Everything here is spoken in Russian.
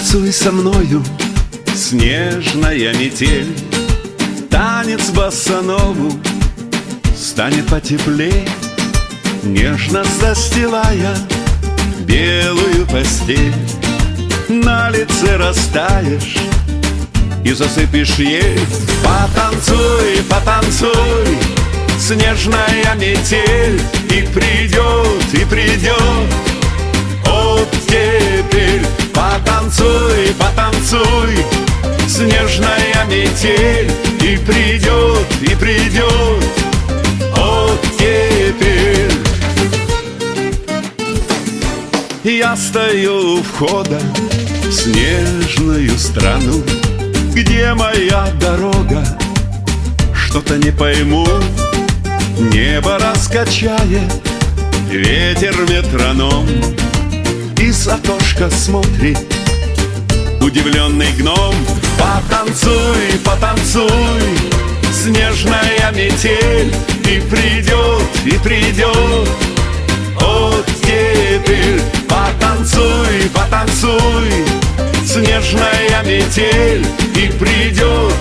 Потанцуй со мною, снежная метель, танец боссанову, станет потеплей, нежно застилая белую постель. На лице растаешь и засыпешь ей. Потанцуй, потанцуй, снежная метель, и придет оттепель. Потанцуй, потанцуй, снежная метель, и придет оттепель. Я стою у входа в снежную страну, где моя дорога, что-то не пойму. Небо раскачает ветер метроном, из окошка смотрит удивленный гном. Потанцуй, потанцуй, снежная метель, и придет оттепель. Потанцуй, потанцуй, снежная метель, и придет